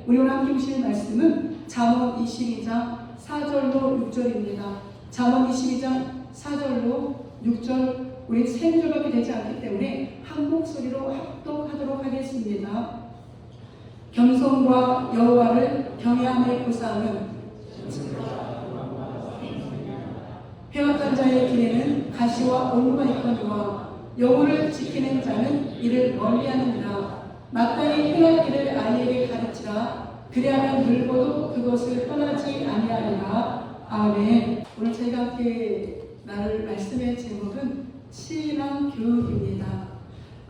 우리 오늘 함께 보실 말씀은 잠언 22장 4절로 6절입니다. 잠언 22장 4절로 6절, 우리 세 구절밖에 되지 않기 때문에 한 목소리로 합독하도록 하겠습니다. 겸손과 여호와를 경외함의 보상은 회악한 자의 길에는 가시와 올무가 있거니와 여호와를 지키는 자는 이를 멀리하느니라. 마땅히 행할 길을 아이에게 가르치라. 그리하면 늙어도 그것을 떠나지 아니하리라. 아멘. 오늘 저희가 함께 나눌 말씀의 제목은 신앙 교육입니다.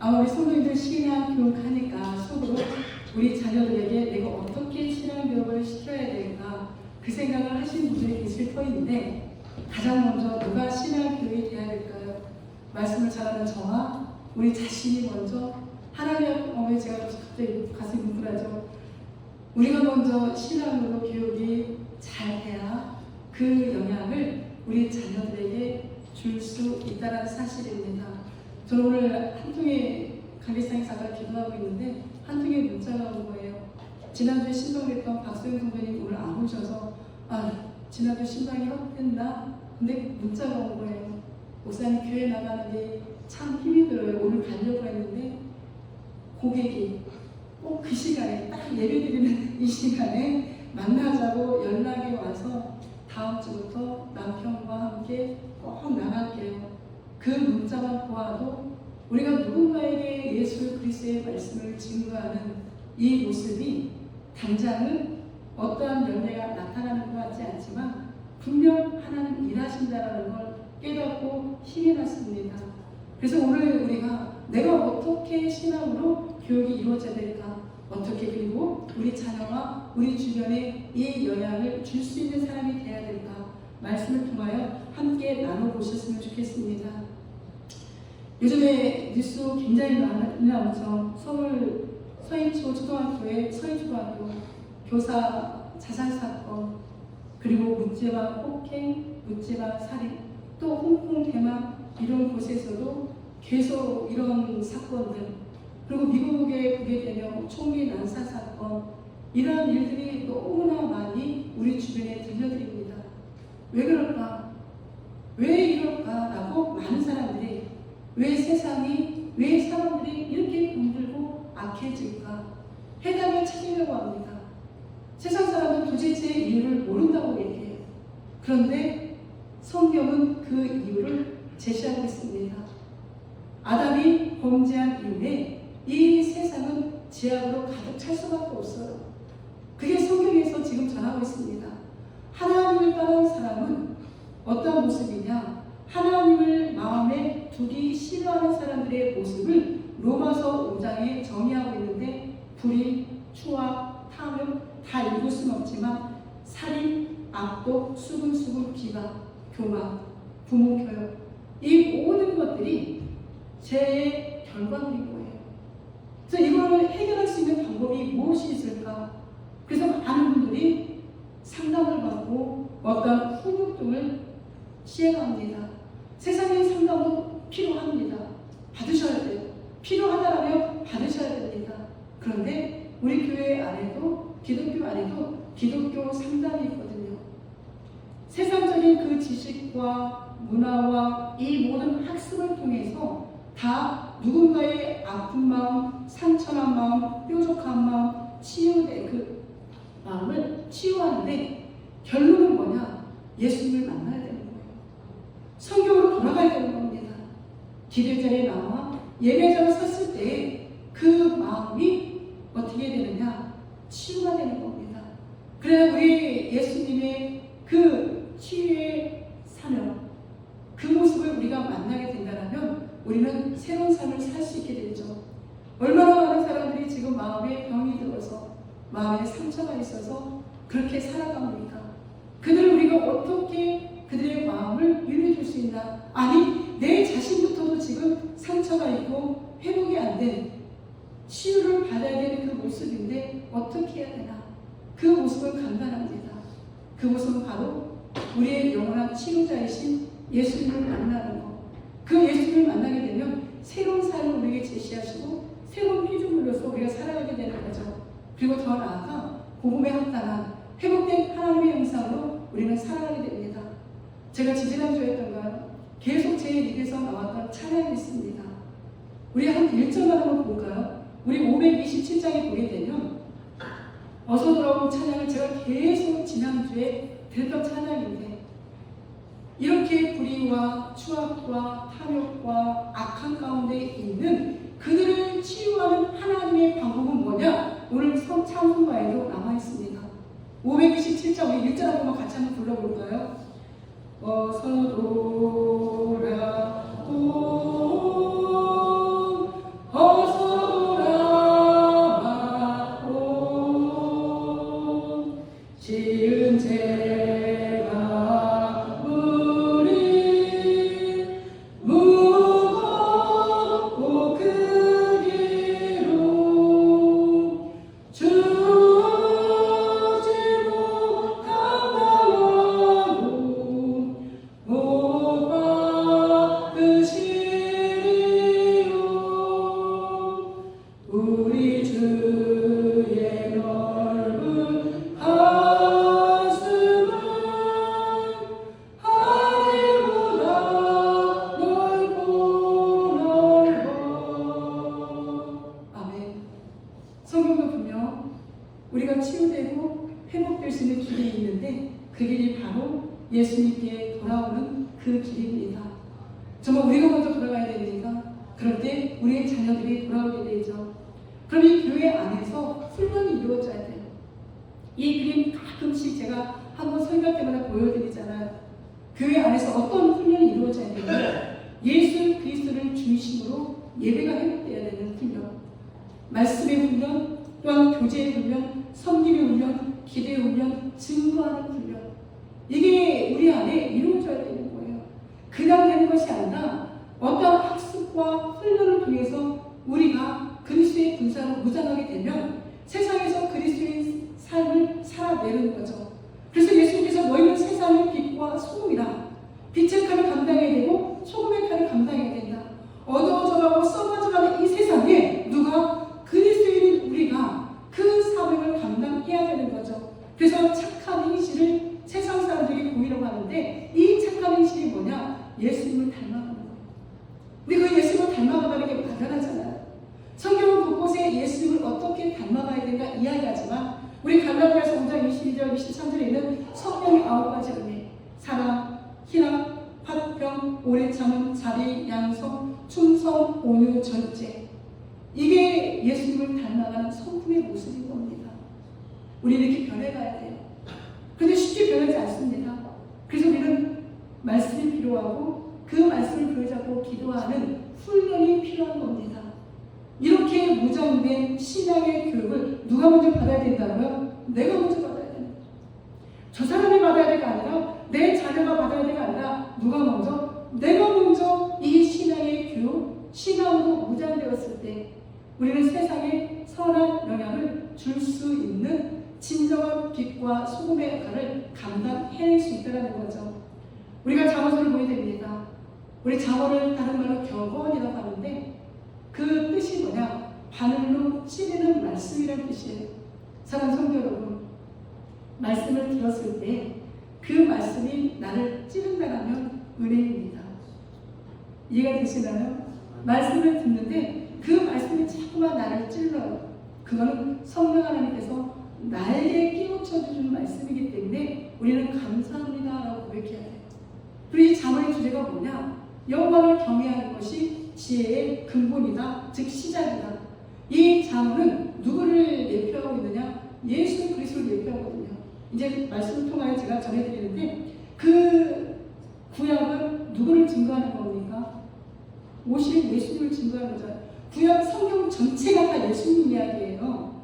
아마 우리 성도님들 신앙 교육하니까 속으로 우리 자녀들에게 내가 어떻게 신앙 교육을 시켜야 될까 그 생각을 하시는 분들이 계실 터인데, 가장 먼저 누가 신앙 교육이 돼야 될까요? 말씀을 잘하는 저와 우리 자신이 먼저, 하나님, 제가 갑자기 가슴이 뭉클하죠. 우리가 먼저 신앙으로 교육이 잘 돼야 그 영향을 우리 자녀들에게 줄 수 있다는 사실입니다. 저는 오늘 한 통의 강대상에서 아까 기도하고 있는데 한 통의 문자가 온 거예요. 지난주에 신방했던 박소영 선배님 오늘 안 오셔서 지난주 신방이 헛된다. 근데 문자가 온 거예요. 목사님 교회 나가는 게 참 힘이 들어요. 오늘 가려고 했는데 고객이 꼭 그 시간에 딱 예배드리는 이 시간에 만나자고 연락이 와서 다음 주부터 남편과 함께 꼭 나갈게요. 그 문자만 보아도 우리가 누군가에게 예수 그리스도의 말씀을 증거하는 이 모습이 당장은 어떠한 열매가 나타나는 것 같지 않지만 분명 하나님 일하신다는 걸 깨닫고 힘이 났습니다. 그래서 오늘 우리가 내가 어떻게 신앙으로 교육이 이루어져야 될까, 어떻게 그리고 우리 자녀와 우리 주변에 이 영향을 줄 수 있는 사람이 되어야 될까, 말씀을 통하여 함께 나눠보셨으면 좋겠습니다. 요즘에 뉴스 굉장히 많이 나오죠. 서울 서인초 초등학교의 서인초등학교 교사 자살 사건, 그리고 묻지마 폭행, 묻지마 살인, 또 홍콩, 대만 이런 곳에서도 계속 이런 사건들, 그리고 미국에 보게 되면 총기 난사 사건, 이러한 일들이 너무나 많이 우리 주변에 들려드립니다. 왜 그럴까? 왜 이럴까? 라고 많은 사람들이, 왜 세상이, 왜 사람들이 이렇게 병들고 악해질까? 해답을 찾으려고 합니다. 세상 사람은 도대체 이유를 모른다고 얘기해요. 그런데 성경은 그 이유를 제시하고 있습니다. 아담이 범죄한 이후에 이 세상은 죄악으로 가득 찰 수밖에 없어요. 그게 성경에서 지금 전하고 있습니다. 하나님을 떠난 사람은 어떤 모습이냐? 하나님을 마음에 두기 싫어하는 사람들의 모습을 로마서 5장에 정의하고 있는데, 불의, 추악, 탐욕 다 읽을 수는 없지만 살인, 악독, 수근수근, 비방, 교만, 부모교육, 이 모든 것들이 죄의 결과물인 거예요. 그래서 이걸 해결할 수 있는 방법이 무엇이 있을까? 그래서 많은 분들이 상담을 받고 어떤 훈육 등을 시행합니다. 세상의 상담도 필요합니다. 받으셔야 돼요. 필요하다라면 받으셔야 됩니다. 그런데 우리 교회 안에도, 기독교 안에도 기독교 상담이 있거든요. 세상적인 그 지식과 문화와 이 모든 학습을 통해서 다 누군가의 아픈 마음, 상처난 마음, 뾰족한 마음, 치유된 그 마음을 치유하는데, 결론은 뭐냐? 예수님을 만나야 되는 거예요. 성경으로 돌아가야 되는 겁니다. 기도의 자리에 나와 예배자로 섰을 때 그 마음이 어떻게 되느냐? 치유가 되는 겁니다. 그래야 우리 예수님의 그 치유의 사명, 그 모습을 우리가 만나게 된다면 우리는 새로운 삶을 살 수 있게 되죠. 얼마나 많은 사람들이 지금 마음에 병이 들어서, 마음에 상처가 있어서 그렇게 살아갑니까? 그들을 우리가 어떻게 그들의 마음을 위로해 줄 수 있나? 아니, 내 자신부터도 지금 상처가 있고 회복이 안 된, 치유를 받아야 되는 그 모습인데 어떻게 해야 되나? 그 모습은 간단합니다. 그 모습은 바로 우리의 영원한 치유자이신 예수님을 만나는 것. 그 예수님을 만나게 되면 새로운 삶을 우리에게 제시하시고 새로운 피조물로서 우리가 살아가게 되는 거죠. 그리고 더 나아가 회복된 하나님의 형상으로 우리는 살아가게 됩니다. 제가 지지난주였던가요? 계속 제 입에서 나왔던 찬양이 있습니다. 우리 한 1절만 한번 볼까요? 우리 527장에 보게 되면 어서 돌아온 찬양을 제가 계속 지난주에 들었던 찬양인데, 이렇게 불의와 추악과 탐욕과 악한 가운데 있는 그들을 치유하는 하나님의 방법은 뭐냐? 오늘 찬송가에도 나와 있습니다. 527장 우리 1절 한번 같이 한번 불러볼까요? 어서 돌아오, 어서 돌아오, 지은 죄가 우리 무겁고 그 길로 주지 못하고 못 박으시리요. 우리 주의 넓은 가슴은 하늘보다 넓고 넓어. 아멘. 성경도 보면 우리가 치유되고 회복될 수 있는 길이 있는데, 그 길이 바로 예수님께 돌아오는 그 길입니다. 정말 우리가 먼저 돌아가야 됩니다. 그럴 때 우리의 자녀들이 돌아오게 되죠. 그럼 이 교회 안에서 훈련이 이루어져야 돼요. 이 그림 가끔씩 제가 한번 설교 때마다 보여드리잖아요. 교회 안에서 어떤 훈련이 이루어져야 되냐면, 예수 그리스도를 중심으로 예배가 회복되어야 되는 훈련, 말씀의 훈련, 또한 교제의 훈련, 섬김의 훈련, 기도의 훈련, 증거하는 훈련, 이게 우리 안에 이루어져야 되는 거예요. 그냥 되는 것이 아니라 어떤 학습과 훈련을 통해서 우리가 그리스도의 군사로 무장하게 되면 세상에서 그리스도의 삶을 살아내는 거죠. 그래서 예수님께서 너희는 세상의 빛과 소금이라, 빛의 칼을 감당해야 되고 소금의 칼을 감당해야 된다. 어두워져가고 썩어져가는 이 세상에 누가 그리스도인 우리가 그 사명을 감당해야 되는 거죠. 그래서 착한 행실을 세상 사람들이 보이려고 하는데, 이 착한 행실이 뭐냐? 예수님을 닮아가는 거예요. 근데 그 예수님을 닮아가는 게 막연하잖아요. 성경은 곳곳에 예수님을 어떻게 닮아가야 되는가 이야기하지만, 우리 갈라디아서 5장 22절 23절에 있는 성령의 9가지 은혜, 사랑, 희락, 화평, 오래 참음, 자비, 양성, 충성, 온유, 절제, 이게 예수님을 닮아가는 성품의 모습인 겁니다. 우리는 이렇게 변해가야 돼요. 그런데 쉽게 변하지 않습니다. 그래서 우리는 말씀이 필요하고 그 말씀을 붙잡고 기도하는 훈련이 필요한 겁니다. 이렇게 무장된 신앙의 교육을 누가 먼저 받아야 된다고요? 내가 먼저 받아야 되는 거죠. 저 사람이 받아야 될 게 아니라 내 자녀가 받아야 될 게 아니라 누가 먼저? 내가 먼저 이 신앙의 교육, 신앙으로 무장되었을 때 우리는 세상에 선한 영향을 줄 수 있는 진정한 빛과 소금의 역할을 감당해낼 수 있다는 거죠. 우리가 잠언서를 보게 됩니다. 우리 잠언을 다른 말로 격언이라고 하는데, 그 뜻이 뭐냐? 바늘로 찌르는 말씀이라는 뜻이에요. 사랑하는 성도 여러분, 말씀을 들었을 때 그 말씀이 나를 찌른다라면 은혜입니다. 이해가 되시나요? 말씀을 듣는데 그 말씀이 자꾸만 나를 찔러요. 그거는 성령 하나님께서 나에게 끼워쳐주는 말씀이기 때문에 우리는 감사합니다라고 고백해야 돼요. 그리고 이 잠언의 주제가 뭐냐? 여호와를 경외하는 것이 지혜의 근본이다, 즉 시작이다. 이 잠언은 누구를 예표하고 있느냐? 예수 그리스도를 예표하거든요. 이제 말씀을 통하여 제가 전해드리는데, 그 구약은 누구를 증거하는 겁니까? 오실 예수님을 증거하는 거죠. 구약 성경 전체가 다 예수님 이야기예요.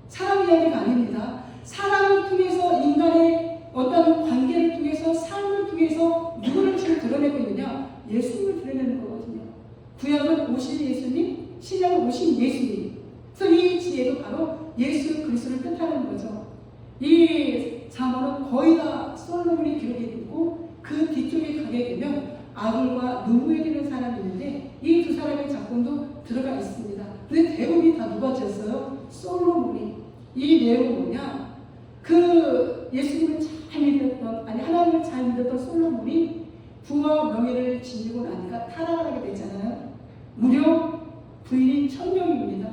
사람 이야기가 아닙니다. 사람을 통해서, 인간의 어떤 관계를 통해서, 삶을 통해서 누구를 지금 드러내고 있느냐? 예수님을 드러내는 거거든요. 구약은 오실 예수님, 신약은 오신 예수님. 그래서 이 지혜도 바로 예수 그리스도를 뜻하는 거죠. 이 잠언은 거의 다 솔로몬이 기록이 있고, 그 뒤쪽에 가게 되면 아굴과 누구에게는 사람이 있는데 이 두 사람의 작품도 들어가 있습니다. 근데 대부분이 다 누가 지었어요? 솔로몬이. 이 내용은 뭐냐? 그 그 예수님을 잘 믿었던, 아니 하나님을 잘 믿었던 솔로몬이 부와 명예를 지니고 나니까 타락을 하게 되잖아요. 무려 부인이 1000명입니다.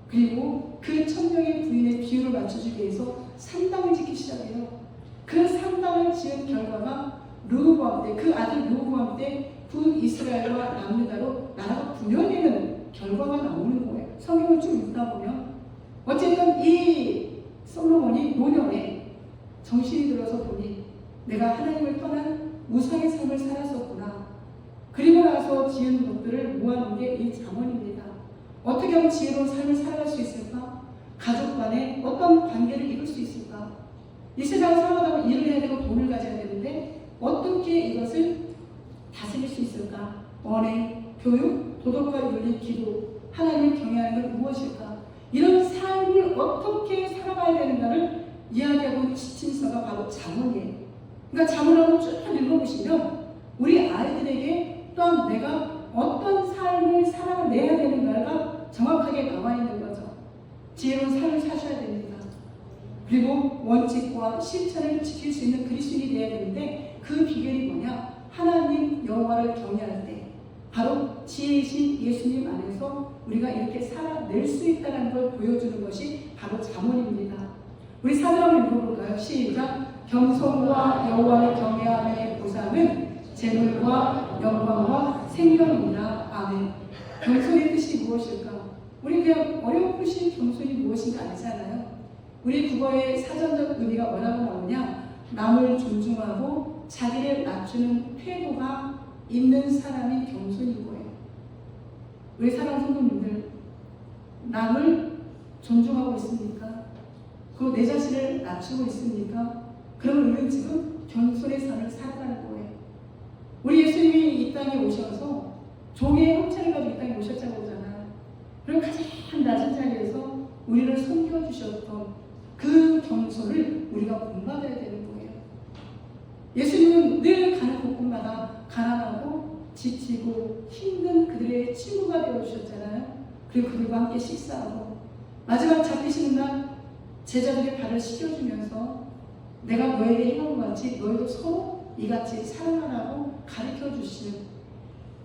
그리고 그 1000명의 부인의 비율을 맞춰주기 위해서 산당을 짓기 시작해요. 그 산당을 지은 결과가 르호보암 때, 그 아들 르호보암 때 북이스라엘과 남유다로 나라가 분열되는 결과가 나오는 거예요. 성경을 쭉 읽다 보면 어쨌든 이 솔로몬이 노년에 정신이 들어서 보니 내가 하나님을 떠난 우상의 삶을 살았었구나. 그리고 나서 지은 것들을 모아놓은 게 이 잠언입니다. 어떻게 하면 지혜로운 삶을 살아갈 수 있을까? 가족 간에 어떤 관계를 이룰 수 있을까? 이 세상을 살아가다 보면 일을 해야 되고 돈을 가져야 되는데 어떻게 이것을 다스릴 수 있을까? 언행, 교육, 도덕과 윤리, 기도, 하나님을 경외하는 건 무엇일까? 이런 삶을 어떻게 살아가야 되는가를 이야기하고 있는 지침서가 바로 잠언이에요. 그러니까 잠언을 쭉 읽어보시면 우리 아이들에게 또한 내가 어떤 삶을 살아내야 되는가가 정확하게 나와 있는 거죠. 지혜로운 삶을 사셔야 됩니다. 그리고 원칙과 실천을 지킬 수 있는 그리스도인이 되어야 되는데 그 비결이 뭐냐? 하나님 여호와를 경외할 때 바로 지혜이신 예수님 안에서 우리가 이렇게 살아낼 수 있다는 걸 보여주는 것이 바로 잠언입니다. 우리 사절 한번 읽어볼까요? 시작! 겸손과 여호와를 경외함의 보상은 재물과 영광과 생명이니라. 아멘. 겸손의 뜻이 무엇일까? 우리 그냥 어렴풋이 겸손이 무엇인가 알잖아요. 우리 국어의 사전적 의미가 뭐라고 나오냐? 남을 존중하고 자기를 낮추는 태도가 있는 사람이 겸손인 거예요. 우리 사랑하는 성도님들, 남을 존중하고 있습니까? 그리고 내 자신을 낮추고 있습니까? 그러면 우리는 지금 겸손의 삶을 살아가는 거예요. 우리 예수님이 이 땅에 오셔서 종의 형체를 가지고 이 땅에 오셨다고 그러잖아요. 그리고 가장 낮은 자리에서 우리를 섬겨주셨던 그 겸손을 우리가 본받아야 되는 거예요. 예수님은 늘 가는 곳곳마다 가난하고 지치고 힘든 그들의 친구가 되어주셨잖아요. 그리고 그들과 함께 식사하고 마지막 잡히시는 날 제자들의 발을 씻겨주면서 내가 너에게 행한 것 같이 너희도 서로 이같이 사랑하라고 가르쳐주시는,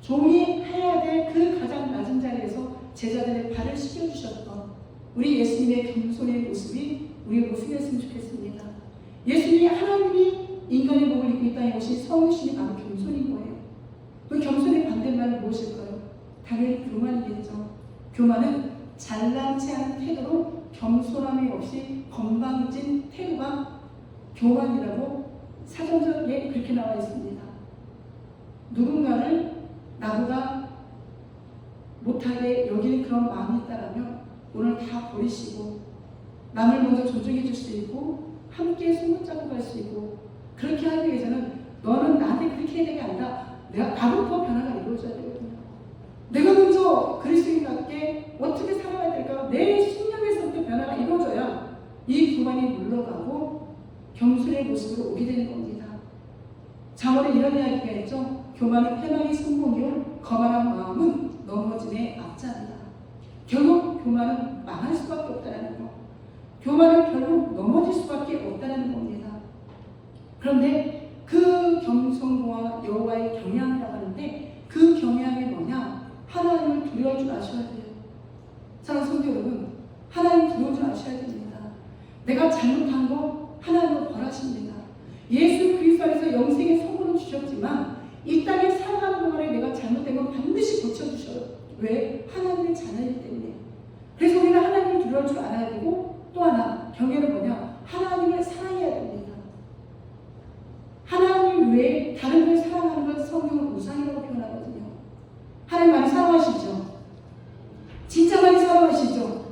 종이 해야 될 그 가장 낮은 자리에서 제자들의 발을 씻겨주셨던 우리 예수님의 겸손의 모습이 우리의 모습이었으면 좋겠습니다. 예수님이 하나님이 인간의 몸을 입고 이 땅에 오신 성육신이 바로 겸손인 거예요. 그 겸손의 반대말은 무엇일까요? 당연히 교만이겠죠. 교만은 잘난 체한 태도로 겸손함이 없이 건방진 태도가 교만이라고 사전적에 그렇게 나와 있습니다. 누군가를 나보다 못하게 여기는 그런 마음이 있다라면 오늘 다 버리시고 남을 먼저 존중해 줄 수 있고 함께 손붙잡고 갈 수 있고, 그렇게 하기 위해서는 너는 나한테 그렇게 해야 되는 게 아니라 나부터 변화가 이루어져야 되거든요. 내가 먼저 그리스도인답게 어떻게 살아야 될까? 내 신념에서부터 변화가 이루어져야 이 교만이 물러가고 겸손의 모습으로 오게 되는 겁니다. 잠언에 이런 이야기가 있죠. 교만은 패망의 성공이요 거만한 마음은 넘어짐의 앞자리다. 결국 교만은 망할 수밖에 없다는 거. 교만은 결국 넘어질 수밖에 없다는 겁니다. 그런데 그 겸손과 여호와의 경외함이라고 하는데 그 경외함이 뭐냐? 하나님을 두려워할 줄 아셔야 돼요. 사랑하는 성도 여러분, 하나님 두려워할 줄 아셔야 됩니다. 내가 잘못한 거 하나님은 벌하십니다. 예수 그리스도 안에서 영생의 선물을 주셨지만 이 땅에 살아가는 동안에 내가 잘못된 건 반드시 고쳐주셔요. 왜? 하나님의 자녀이기 때문에. 그래서 우리는 하나님을 두려워할 줄 알아야 되고, 또 하나 경외는 뭐냐? 하나님을 사랑해야 됩니다. 하나님 외에 다른 걸 사랑하는 건 성경은 우상이라고 표현하거든요. 하나님 많이 사랑하시죠? 진짜 많이 사랑하시죠?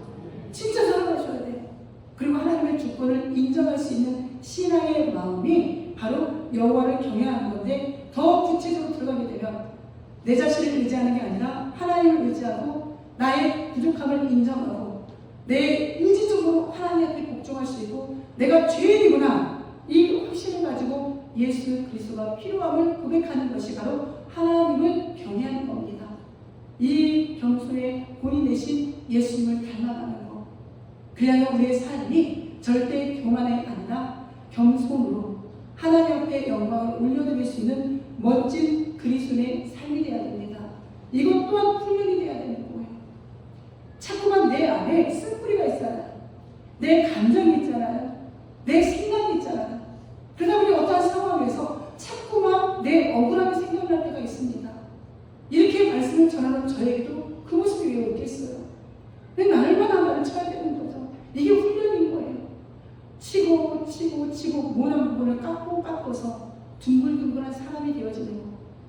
진짜 사랑하셔야 돼요. 그리고 하나님의 주권을 인정할 수 있는 신앙의 마음이 바로 여호와를 경외하는 건데, 더 구체적으로 들어가게 되면 내 자신을 의지하는 게 아니라 하나님을 의지하고 나의 부족함을 인정하고 내 의지적으로 하나님 앞에 복종할 수 있고, 내가 죄인이구나 이 확신을 가지고 예수 그리스도가 필요함을 고백하는 것이 바로 하나님을 경외하는 겁니다. 이 겸손의 본인 대신 예수님을 닮아가는 것, 그래야 우리의 삶이 절대 교만에 겸손으로 하나님 앞에 영광을 올려드릴 수 있는 멋진 그리스도의 삶이 되어야 됩니다. 이것 또한 훈련이 되어야 되는 거예요. 자꾸만 내 안에 쓴뿌리가 있잖아요. 내 감정이 있잖아요. 내 생각이 있잖아요. 그러다 보니 어떤 상황에서 자꾸만 내 억울함이 생각날 때가 있습니다. 이렇게 말씀을 전하는 저에게도 그 모습이 왜 없겠어요? 왜 날마다 나를 쳐야 되는 거죠? 이게 훈련인 거예요. 치고 모난 부분을 깎고서 둥글둥글한 사람이 되어지는 거.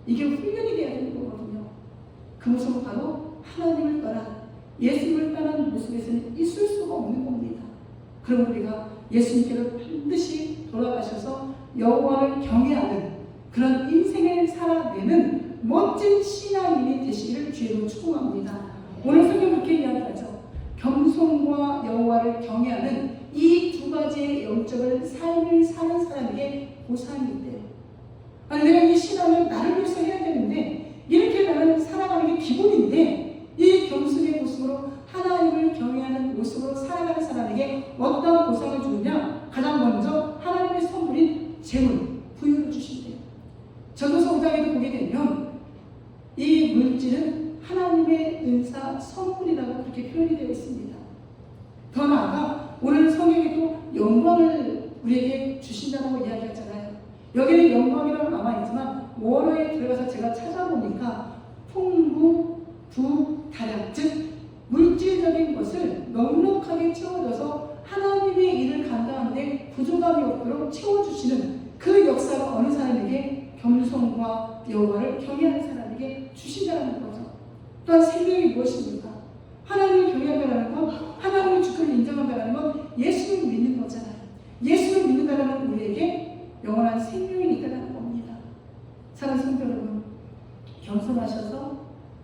이게 훈련이 되어야 되는 거거든요. 그 모습은 바로 하나님을 떠난, 예수님을 떠난 모습에서는 있을 수가 없는 겁니다. 그럼 우리가 예수님께로 반드시 돌아가셔서 여호와를 경외하는 그런 인생을 살아내는 멋진 신앙인이 되시기를 주의로 축복합니다. 오늘 성경 그렇게 이야기하죠. 겸손과 여호와를 경외하는 이 두 가지의 영적인 삶을 사는 사람에게 보상이 있대요. 아니, 내가 이 신앙을 나를 위해서 해야 되는데 이렇게 나는 살아가는 게 기본인데 이 겸손의 모습으로 하나님을 경외하는 모습으로 살아가는 사람에게 어떤 보상을 주느냐? 가장 먼저 하나님의 선물인 재물, 부유를 주신대요. 전도서 5장에도 보게 되면 이 물질은 하나님의 은사, 선물이라고 그렇게 표현이 되어 있습니다. 더 나아가 오늘 성경에도 영광을 우리에게 주신다고 이야기하잖아요. 여기는 영광이라고 남아있지만 원어에 들어가서 제가 찾아보니까 풍부, 부다량, 즉 물질적인 것을 넉넉하게 채워줘서 하나님의 일을 감당하는데 부족함이 없도록 채워주시는 그 역사가 어느 사람에게 겸손과 여호와를 경외하는 사람에게 주신다는 거죠. 또한 생명이 무엇입니까? 하나님을 경외한다는 건, 하나님의 주권을 인정한다는 건 예수를 믿는 거잖아요. 예수를 믿는다는 건 우리에게 영원한 생명이 있다는 겁니다. 사랑하는 성도 여러분, 겸손하셔서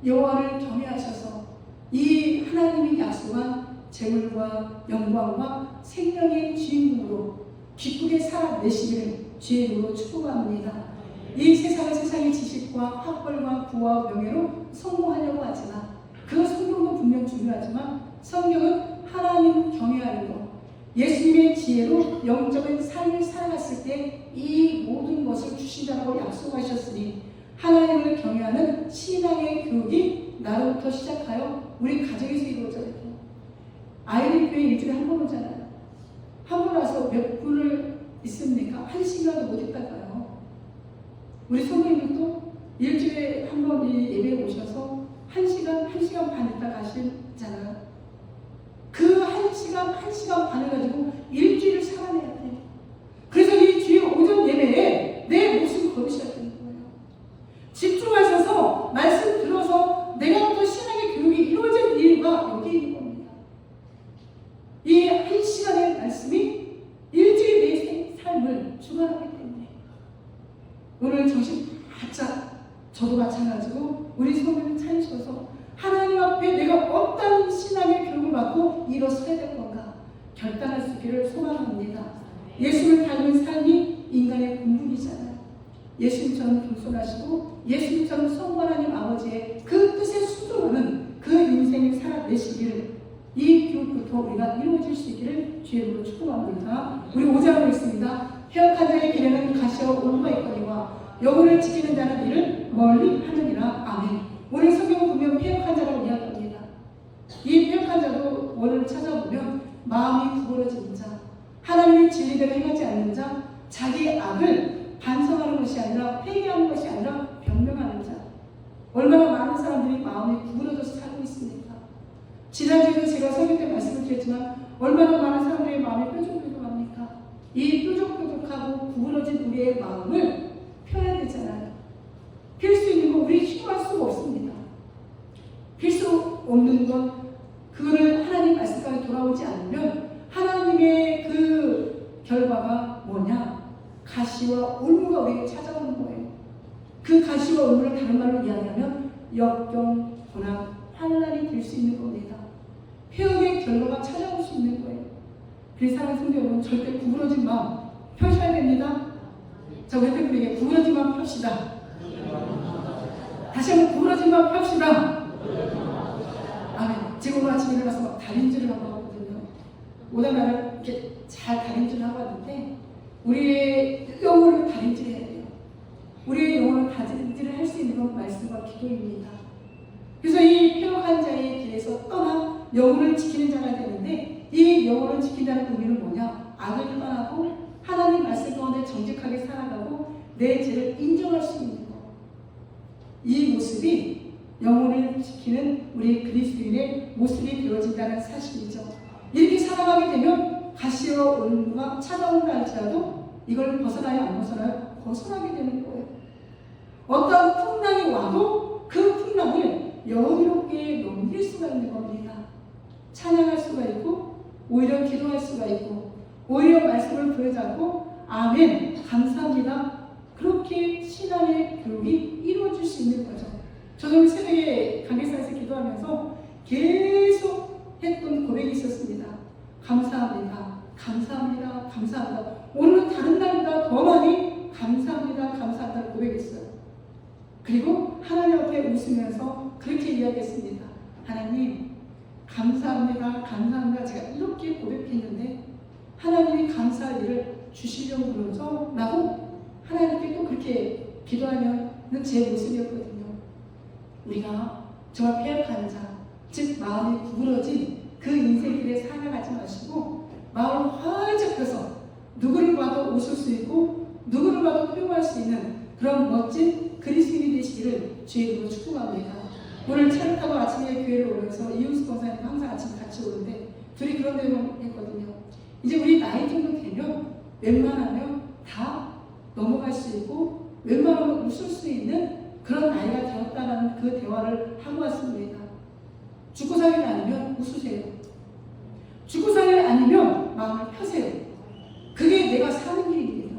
여호와를 경외하셔서 이 하나님이 약속한 재물과 영광과 생명의 주인공으로 기쁘게 살아내시기를 주의 이름으로 축복합니다. 이 세상의 지식과 학벌과 부와 명예로 성공하려고 하지만, 그 성경도 분명 중요하지만 성경은 하나님 경외하는 것, 예수님의 지혜로 영적인 삶을 살아갔을 때 이 모든 것을 주신다고 약속하셨으니 하나님을 경외하는 신앙의 교육이 나로부터 시작하여 우리 가정에서 이루어져야 돼요. 아이들 교회 일주일에 한 번 오잖아요. 한 번 와서 몇 분을 있습니까? 한 시간도 못 있다가요. 우리 성도님들도 일주일에 한 번 이 예배에 오셔서 1시간 반 있다 가시잖아요. 그 1시간 반을 가지고 일주일을 살아내야 돼요. 그래서 이 주일 오전 예배에 내 모습을 걸으셔야 되는 거예요. 집중하셔서 말씀 들어서 내가 어떤 신앙의 교육이 이루어진 이유가 여기 있는 겁니다. 이 1시간의 말씀이 일주일 내 삶을 주관하기 때문에 오늘 정신 바짝, 저도 마찬가지고 우리 성도님 차리셔서 하나님 앞에 내가 어떤 신앙의 교육을 받고 일어서야 될 건가 결단할 수 있기를 소망합니다. 예수를 닮은 삶이 인간의 본분이잖아요. 예수님처럼 겸손하시고 예수님처럼 성부 하나님 아버지의 그 뜻에 순종하는 그 인생을 살아내시기를, 이 교육부터 우리가 이루어질 수 있기를 주의 이름으로 축복합니다. 우리 5장으로 있습니다. 회역한 자의 길에는 가시와 올무가 있거니와 영혼을 지키는 자는 이를 멀리 하느니라. 아멘. 오늘 성경을 보면 폐역한 자라고 이야기합니다. 이 폐역한 자도 원을 찾아보면 마음이 구부러진 자, 하나님의 진리대로 행하지 않는 자, 자기의 악을 반성하는 것이 아니라 회개하는 것이 아니라 변명하는 자. 얼마나 많은 사람들이 마음이 구부러져서 살고 있습니까? 지난주에도 제가 설교 때 말씀을 드렸지만 얼마나 많은 사람들의 마음이 뾰족뾰족합니까? 이 뾰족뾰족하고 구부러진 우리의 마음을 펴야 되잖아요. 필 수 있는 건 우리 힘으로 할 수가 없습니다. 필 수 없는 건 그거를 하나님 말씀까지 돌아오지 않으면 하나님의 그 결과가 뭐냐? 가시와 올무가 우리에게 찾아오는 거예요. 그 가시와 올무를 다른 말로 이야기하면 역경, 고난, 환난이 될 수 있는 겁니다. 폐역의 결과가 찾아올 수 있는 거예요. 그래서 사랑하는 성도 여러분, 절대 구부러진 마음 펴셔야 됩니다. 자, 우리 팬들에게 구부러진 마음 펴시다. 다시 한번 구부러진 마음 펴시다. 아멘. 지금 아침에 일어나서 막 다림질을 하고 하거든요. 오다가를 이렇게 잘 다림질을 하고 왔는데 우리의 영혼을 다림질해야 돼요. 우리의 영혼을 다림질을 할 수 있는 건 말씀과 기도입니다. 그래서 이 폐역한 자의 길에서 떠나 영혼을 지키는 자가 되는데, 이 영혼을 지킨다는 의미는 뭐냐? 악을 떠나고 하나님 말씀 가운데 정직하게 살아가고 내 죄를 인정할 수 있는 것. 이 모습이 영혼을 지키는 우리 그리스도인의 모습이 되어진다는 사실이죠. 이렇게 살아가게 되면 가시와 온과 찾아온다 할지라도 이걸 벗어나요, 안 벗어나요? 벗어나게 되는 거예요. 어떤 풍랑이 와도 그 풍랑을 여유롭게 넘길 수가 있는 겁니다. 찬양할 수가 있고, 오히려 기도할 수가 있고, 오히려 말씀을 부여잡고 아멘, 감사합니다. 그렇게 신앙의 교육이 이루어질 수 있는 거죠. 저는 새벽에 강계사에서 기도하면서 계속 했던 고백이 있었습니다. 감사합니다, 감사합니다, 감사합니다. 오늘은 다른 날보다 더 많이 감사합니다, 감사합니다 고백했어요. 그리고 하나님 앞에 웃으면서 그렇게 이야기했습니다. 하나님, 감사합니다, 감사합니다. 제가 이렇게 고백했는데 하나님이 감사할 일을 주시려고 그러죠? 라고 하나님께 또 그렇게 기도하는 제 모습이었거든요. 우리가 정말 폐역한 자, 즉 마음이 구부러진 그 인생길에 살아가지 마시고 마음을 활짝 펴서 누구를 봐도 웃을 수 있고 누구를 봐도 포용할 수 있는 그런 멋진 그리스도인이 되시기를 주의 이름으로 축복합니다. 오늘 차를 타고 아침에 교회를 오면서 이윤수 권사님과 항상 아침 같이 오는데 둘이 그런 내용을 했거든요. 이제 우리 나이 정도 되면 웬만하면 다 넘어갈 수 있고 웬만하면 웃을 수 있는 그런 나이가 되었다는 그 대화를 하고 왔습니다. 죽고 살일 아니면 웃으세요. 죽고 살일 아니면 마음을 펴세요. 그게 내가 사는 길입니다.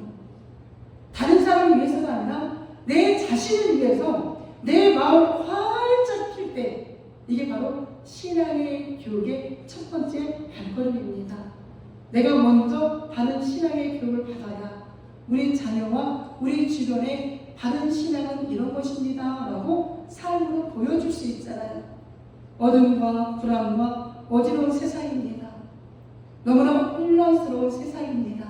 다른 사람을 위해서가 아니라 내 자신을 위해서 내 마음을 활짝 필 때 이게 바로 신앙의 교육의 첫 번째 발걸음입니다. 내가 먼저 바른 신앙의 교육을 받아야 우리 자녀와 우리 주변에 바른 신앙은 이런 것입니다 라고 삶으로 보여줄 수 있잖아요. 어둠과 불안과 어지러운 세상입니다. 너무나 혼란스러운 세상입니다.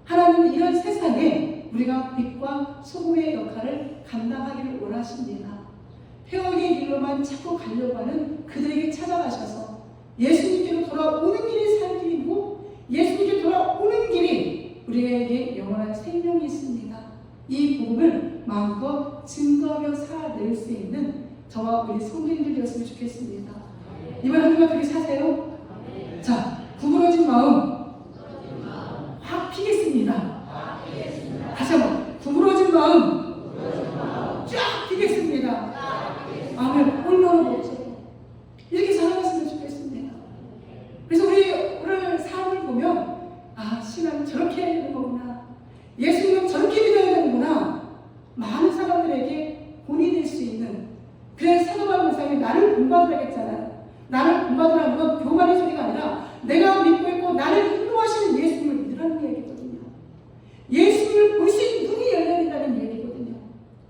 하나님은 이런 세상에 우리가 빛과 소금의 역할을 감당하기를 원하십니다. 폐역의 길로만 자꾸 가려고 하는 그들에게 찾아가셔서 예수님께로 돌아오는 길이 살 길이고 예수님께 돌아오는 길이 우리에게 영원한 생명이 있습니다. 이 복음을 마음껏 증거하며 살아낼 수 있는 저와 우리 성도님들 되었으면 좋겠습니다. 이번 한 주간 그렇게 사세요. 자, 구부러진 마음 확 피겠습니다. 다시 한번 구부러진 마음 쫙 피겠습니다. 아멘. 얼마나 멋져요. 이렇게 살아갔으면 좋겠습니다. 그래서 우리 오늘 삶을 보면 아, 신앙은 저렇게 해야 되는 거구나. 예수님은 저렇게 믿어야 되는구나. 많은 사람들에게 본이 될 수 있는. 그래서 사도 바울 목사님이 나를 본받으라 했잖아요. 나를 본받으라는 건 교만의 소리가 아니라 내가 믿고 있고 나를 인도하시는 예수님을 믿으라는 얘기거든요. 예수님을 볼 수 있는 눈이 열려야 된다는 얘기거든요.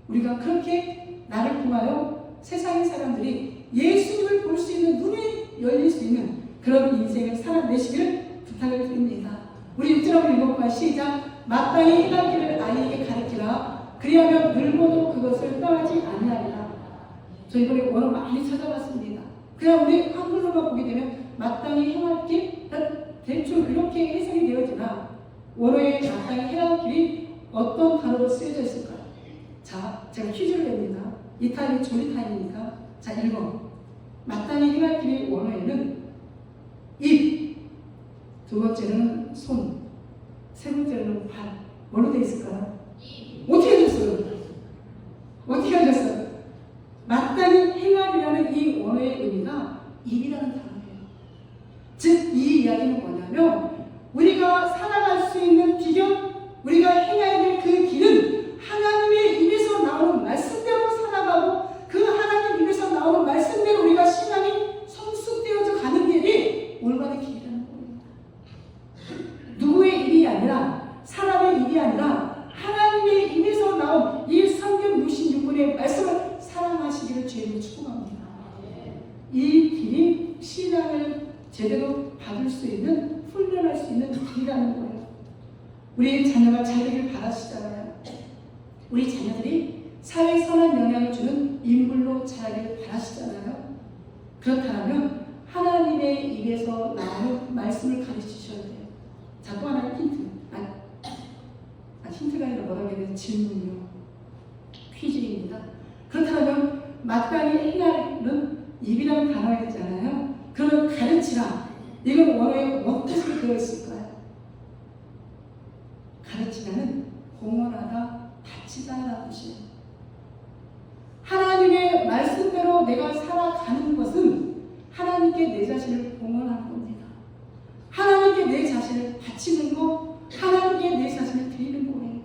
우리가 그렇게 나를 통하여 세상의 사람들이 예수님을 볼 수 있는 눈이 열릴 수 있는 그런 인생을 살아내시기를 부탁을 드립니다. 우리 6절하고 읽어봐. 시작. 마땅히 행할 길을 아이에게 가르치라. 그리하면 늙어도 그것을 떠나지 아니하리라. 저 이번에 원어 많이 찾아봤습니다. 그냥 우리 한글로만 보게 되면 마땅히 행할 길, 대충 이렇게 해석이 되어지나 원어에 마땅히 행할 길이 어떤 단어로 쓰여져 있을까요? 자, 제가 퀴즈를 냅니다. 이 타임이 조리 타임이니까. 자, 1번. 마땅히 행할 길이 원어에는 입, 두 번째는 손, 세 번째는 발. 뭘로 되어 있을까요? 어떻게 하셨어요? 어떻게 하셨어요? 마땅히 행하리라는 이 원어의 의미가 입이라는 단어예요. 즉, 이 이야기는 뭐냐면 우리가 살아갈 수 있는 비결, 우리가 행해야 될 그 길은 하나님의 입에서 나오는 말씀대로 살아가고 그 하나님 입에서 나오는 말씀대로 우리가 신앙이 성숙되어져 가는 길이 올바른 길이라는 겁니다. 누구의 입이 아니라 사람의 입이 아니라 하나님의 입에서 나온 이 성경 66권의 말씀을 사랑하시기를 주님으로 축복합니다. 이 길이 신앙을 제대로 받을 수 있는, 훈련할 수 있는 길이라는 거예요. 우리 자녀가 잘 되길 바라시잖아요. 우리 자녀들이 사회에 선한 영향을 주는 인물로 자라길 바라시잖아요. 그렇다면 하나님의 입에서 나오는 말씀을 가르치셔야 돼요. 자, 또 하나의 힌트. 힌트가 아니라 뭐라고 해야 되나? 질문이요. 퀴즈입니다. 그렇다면 마땅히 행하는 입이라는 단어가 있잖아요. 그러면 가르치라. 이건 원어에 어떤 뜻이 되어 있을까요? 가르치라는 공헌하다, 바치다라는 뜻이에요. 하나님의 말씀대로 내가 살아가는 것은 하나님께 내 자신을 공헌하는 겁니다. 하나님께 내 자신을 바치는 것, 하나님께 내 자신을 드리는 거예요.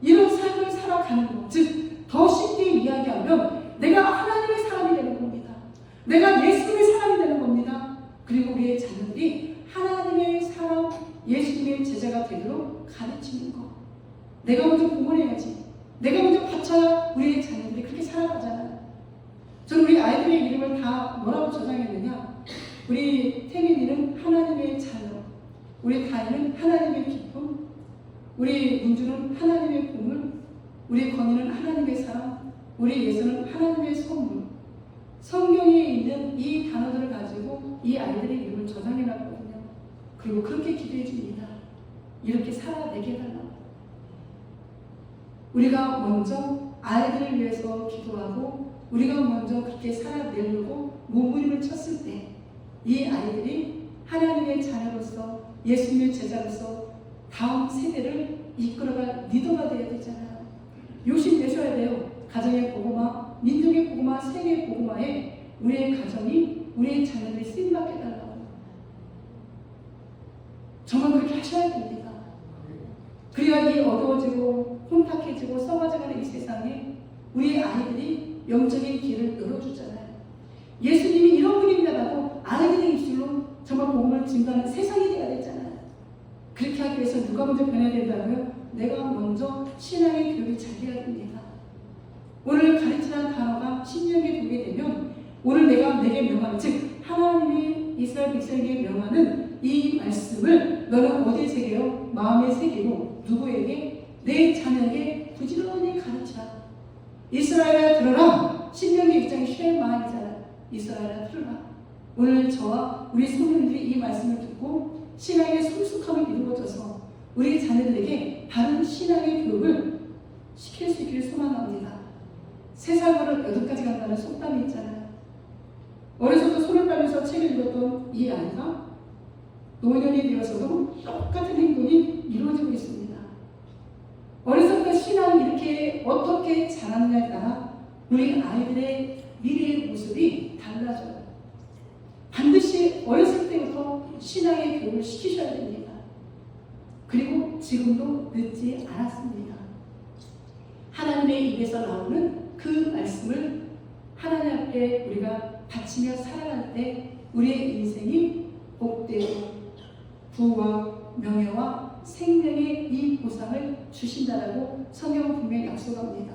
이런 삶을 살아가는 것, 즉 더 쉽게 이야기하면 내가 하나님의 사람이 되는 겁니다. 내가 예수님의 사람이 되는 겁니다. 그리고 우리의 자녀들이 하나님의 사람, 예수님의 제자가 되도록 가르치는 것. 내가 먼저 공헌해야지. 내가 먼저 바쳐야 우리의 자녀들이 그렇게 살아가잖아요. 저는 우리 아이들의 이름을 다 뭐라고 저장했느냐? 우리 태민이는 하나님의 자녀, 우리 다이는 하나님의 기쁨, 우리 문주는 하나님의 보물, 우리 건이는 하나님의 사랑, 우리 예수는 하나님의 선물. 성경에 있는 이 단어들을 가지고 이 아이들의 이름을 저장해놨거든요. 그리고 그렇게 기도해 줍니다. 이렇게 살아내게 해달라고. 우리가 먼저 아이들을 위해서 기도하고 우리가 먼저 그렇게 살아내려고 몸부림을 쳤을 때 이 아이들이 하나님의 자녀로서 예수님의 제자로서 다음 세대를 이끌어갈 리더가 되어야 되잖아요. 욕심내셔야 돼요. 가정의 복음화, 민족의 복음화, 세계의 복음화에 우리의 가정이, 우리의 자녀들이 쓰임받게 해달라고. 정말 그렇게 하셔야 됩니다. 그래야 이 어두워지고 혼탁해지고 썩어져가는 이 세상에 우리의 아이들이 영적인 길을 열어주잖아요. 예수님이 이런 분입니다라고 아이들의 입술로 정말 복음을 증거하는 세상이 되어야 되잖아요. 그렇게 하기 위해서 누가 먼저 변해야 된다고요? 내가 먼저 신앙의 교육을 잘 해야 됩니다. 오늘 가르치라는 단어가 신명기에 보게 되면 오늘 내게 명하는, 즉 하나님이 이스라엘 백성에게 명하는 이 말씀을 너는 어디에 새겨요? 마음에 새기고 누구에게? 내 자녀에게 부지런히 가르치라. 이스라엘아 들어라. 신명기 6장 11마음이잖아요. 이스라엘아 들어라. 오늘 저와 우리 성도님들이 이 말씀을 듣고 신앙의 성숙함을 이루어져서 우리 자녀들에게 바른 신앙의 교육을 시킬 수 있기를 소망합니다. 세상으로 여덟까지 간다는 속담이 있잖아요. 어려서부터 손을 빨면서 책을 읽었던 이 아이가 노년이 되어서도 똑같은 행동이 이루어지고 있습니다. 어려서부터 신앙이 이렇게 어떻게 자라느냐에 따라 우리 아이들의 미래의 모습이 달라져요. 반드시 어렸을 때부터 신앙의 교육을 시키셔야 됩니다. 그리고 지금도 늦지 않았습니다. 하나님의 입에서 나오는 그 말씀을 하나님 앞에 우리가 바치며 살아갈 때 우리의 인생이 복되고 부와 명예와 생명의 이 보상을 주신다라고 성경은 분명히 약속합니다.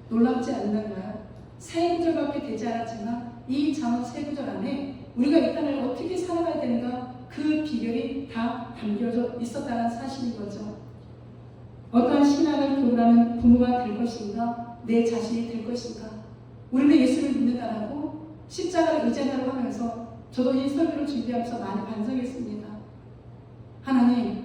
놀랍지 않는가요? 세 구절밖에 되지 않았지만 이 잠언 세 구절 안에 우리가 이 땅을 어떻게 살아가야 되는가 그 비결이 다 담겨져 있었다는 사실인 거죠. 어떠한 신앙을 교육하는 부모가 될 것인가, 내 자신이 될 것인가. 우리는 예수를 믿는다라고 십자가를 의지한다고 하면서 저도 이 설교를 준비하면서 많이 반성했습니다. 하나님,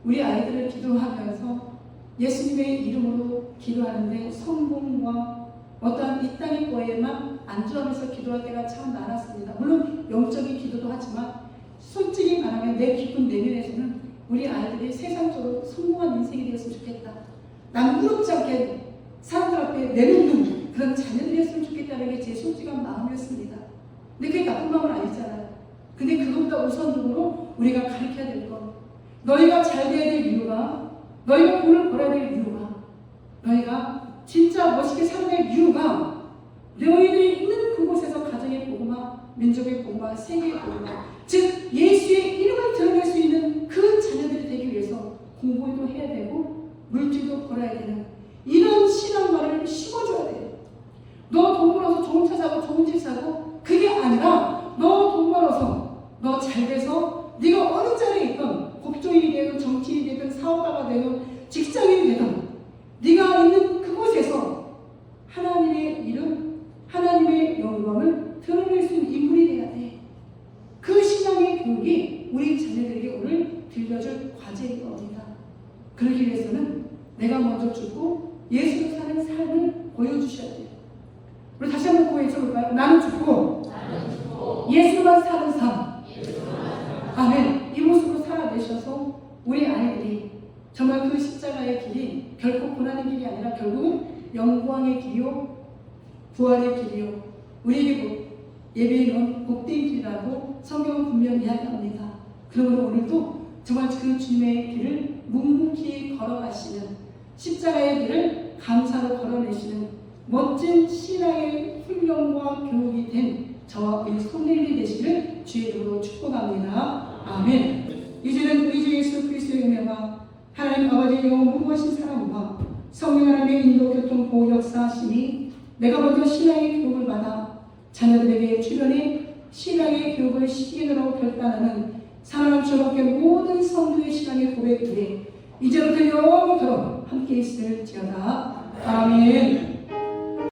우리 아이들을 기도하면서 예수님의 이름으로 기도하는데 성공과 어떠한 이 땅의 거에만 안주하면서 기도할 때가 참 많았습니다. 물론 영적인 기도도 하지만 솔직히 말하면 내 깊은 내면에서는 우리 아이들이 세상적으로 성공한 인생이 되었으면 좋겠다. 남부럽지 않게 사람들 앞에 내놓는 그런 자녀들이었으면 좋겠다는 게 제 솔직한 마음이었습니다. 근데 그게 나쁜 마음은 아니잖아요. 근데 그것보다 우선적으로 우리가 가르쳐야 될 것, 너희가 잘 돼야 될 이유가, 너희가 돈을 벌어야 될 이유가, 너희가 진짜 멋있게 살아낼 이유가 너희들이 있는 그곳에서 가정의 복음화, 민족의 복음화, 세계의 복음화, 즉 예수의 이름을 드러낼 수 있는 그 자녀들이 되기 위해서 공부도 해야 되고 물질도 벌어야 되는 이런 신앙만을 심어줘야 돼요. 너 돈 벌어서 좋은 차 사고 좋은 집 사고 그게 아니라 너 돈 벌어서 너 잘 돼서 네가 어느 자리에 있건 국정이 되든 정치인이 되든 사업가 과제입니다. 그러기 위해서는 내가 먼저 죽고 예수로 사는 삶을 보여주셔야 돼요. 우리 다시 한번 고해줘볼까요? 나는 죽고 예수로만 사는 삶. 아멘. 이 모습으로 살아내셔서 우리 아이들이 정말 그 십자가의 길이 결코 고난의 길이 아니라 결국은 영광의 길이요 부활의 길이요 우리에게 예배에 넣은 복된 길이라고 성경은 분명히 이야기합니다. 그러므로 오늘도 정말 그 주님의 길을 묵묵히 걸어가시는 십자가의 길을 감사로 걸어내시는 멋진 신앙의 훈련과 교육이 된 저와 우리 성도님이 되시기를 주의 이름으로 축복합니다. 아멘. 이제는 우리 주 예수 그리스도의 은혜와 하나님 아버지의 영원하신 사랑과 성령 하나님의 인도 교통 보호 역사하심이 내가 먼저 신앙의 교육을 받아 자녀들에게 주변에 신앙의 교육을 시키도록 결단하는 사랑하는 주밖에 모든 성도의 신앙의 고백 위에 이제부터 영원토록 함께 있을지어다. 아멘.